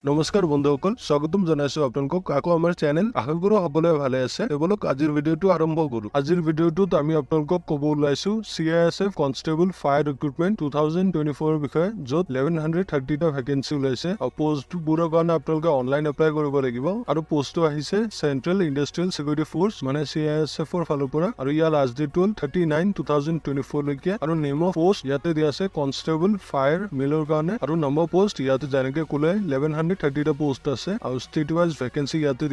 নমস্কাৰ বন্ধুসকল স্বাগতম জনাইছো আপোনালোকক আকৌ আমাৰ চেনেল আশা কৰো সকলোৱে ভালে আছে এবলক আজিৰ ভিডিওটো আৰম্ভ কৰো আজিৰ ভিডিওটোত আমি আপোনালোকক ক'ব ওলাইছো CISF কনষ্টেবল ফায়াৰ ৰিক্ৰুটমেন্ট 2024 ৰ বিষয়ে য'ত 1130 টা ভ্যাকেন্সি ওলাইছে আৰু পোষ্ট বুৰৰ কাৰণে আপোনালোকে অনলাইন এপ্লাই কৰিব লাগিব আৰু পোষ্টটো আহিছে সেন্ট্ৰেল ইণ্ডাষ্ট্ৰিয়েল সিকিউৰিটি ফোৰ্স মানে CISF ৰ ফালৰ পৰা আৰু ইয়াৰ লাষ্ট ডেট হ'ল 39 2024 লৈকে আৰু নেম অফ পোষ্ট ইয়াতে দিয়া আছে কনষ্টেবল ফায়াৰ মেলৰ কাৰণে আৰু নম্বৰ পোষ্ট ইয়াতে যেনেকৈ ক'লে 1130 টা পোষ্ট আছে আৰু ষ্টেট ওয়াইজ ভ্যাকেন্সি ইয়াতে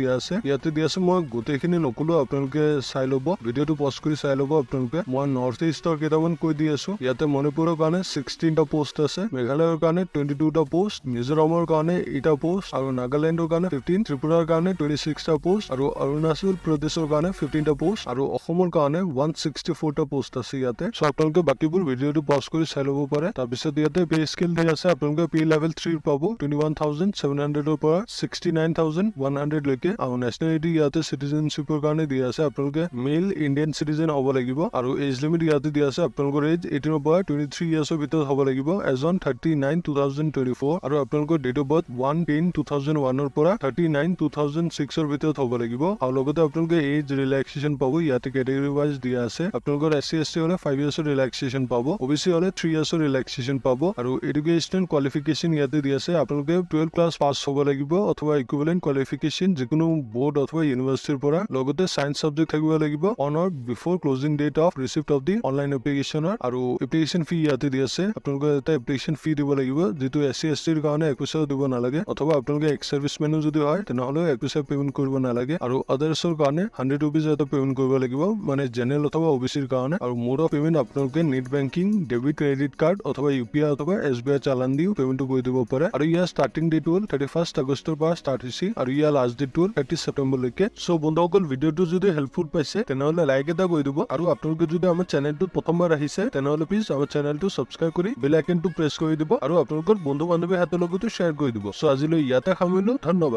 দিয়া আছে মই গোটেইখিনি নকলো আপোনালোকে চাই ল'ব ভিডিওটো পজ কৰি চাই ল'ব আপোনালোকে মই নৰ্থ ইষ্টৰ কেইটামান কৈ দি আছো ইয়াতে মণিপুৰৰ কাৰণে 16 টা পোষ্ট আছে মেঘালয়ৰ কাৰণে 22 টা পোষ্ট মিজোৰামৰ কাৰণে 8 টা পোষ্ট আৰু নাগালেণ্ডৰ কাৰণে 15 ত্ৰিপুৰাৰ কাৰণে 26 টা পোষ্ট আৰু অৰুণাচল প্ৰদেশৰ কাৰণে 15 টা পোষ্ট আৰু অসমৰ কাৰণে 164 টা পোষ্ট আছে ইয়াতে সো আপোনালোকে বাকিবোৰ ভিডিওটো পজ কৰি চাই ল'ব পাৰে তাৰ পিছত ইয়াতে পে স্কেল দিয়া আছে আপোনালোকে পে লেভেল 3 পাব 21700 ৰ পৰা 69100 লৈকে আৰু নেশনালিটি ইয়াতে সিটিজেনশিপৰ কাৰণে দিয়া আছে আপোনালোকে মেল ইণ্ডিয়ান সিটিজেন হ'ব লাগিব আৰু এজ লিমিট ইয়াতে দিয়া আছে আপোনালোকৰ এজ 18 ৰ পৰা 23 ইয়াৰ্ছৰ ভিতৰত হ'ব লাগিব এজন 39 2024 আৰু আপোনালোকৰ ডেট অফ বাৰ্থ 110 2001 ৰ পৰা 39 2006 ৰ ভিতৰত হ'ব লাগিব আৰু লগতে আপোনালোকে এজ ৰিলেক্সেশন পাব ইয়াতে ক্যাটাগৰি ওয়াইজ দিয়া আছে আপোনালোকৰ SC ST হলে 5 ইয়াৰ্ছৰ ৰিলেক্সেশন পাব OBC হলে 3 ইয়াৰ্ছৰ ৰিলেক্সেশন পাব আৰু এডুকেশনাল কোৱালিফিকেশন ইয়াতে দিয়া আছে আপোনালোকে 12 ক্লাছ পাস হ'ব লাগিব অথবা ইকুইভ্যালেন্ট কোৱালিফিকেশন যিকোনো বোৰ্ড অথবা ইউনিভাৰ্সিটিৰ পৰা লগতে সায়েন্স সাবজেক্ট থাকিব লাগিব on or before closing date of receipt of the online এপ্লিকেশনৰ আৰু এপ্লিকেশন ফি ইয়াতে দিয়া আছে আপোনালোকে এটা এপ্লিকেশন ফি দিব লাগিব যেটো SC ST ৰ কাৰণে 21 দিব নালাগে অথবা আপোনালোকে এক্স সাৰ্ভিসমেনো যদি হয় তেনেহলে 21 পেমেন্ট কৰিব নালাগে আৰু আদাৰ্ছৰ কাৰণে 100 रुपीस এটা পেমেন্ট কৰিব লাগিব মানে জেনেৰেল অথবা OBC ৰ কাৰণে আৰু মোড অফ পেমেন্ট আপোনালোকে net banking debit credit card অথবা UPI অথবা SBI চালান দিও পেমেন্টটো কৰি দিব পাৰে আৰু ইয়াৰ ষ্টাৰ্টিং ডেট হ'ল 31 আগষ্টৰ পৰা ষ্টাৰ্ট হৈছে আৰু ইয়াৰ লাষ্ট ডেট হ'ল 30 ছেপ্টেম্বৰ লৈকে সো বন্ধুসকল ভিডিওটো যদি হেল্পফুল পাইছে তেনেহলে লাইক এটা কৰি দিব আৰু আপোনালোকে যদি আমাৰ চেনেলটোত প্ৰথমবাৰ আহিছে তেনেহলে প্লিজ আমাৰ চেনেলটো সাবস্ক্ৰাইব কৰি বেল আইকনটো প্ৰেছ কৰি দিব আৰু আপোনালোকৰ বন্ধু বান্ধৱীৰ হাতৰ লগতো শ্বেয়াৰ কৰি দিব সো আজিলৈ ইয়াতে সামৰিলো ধন্যবাদ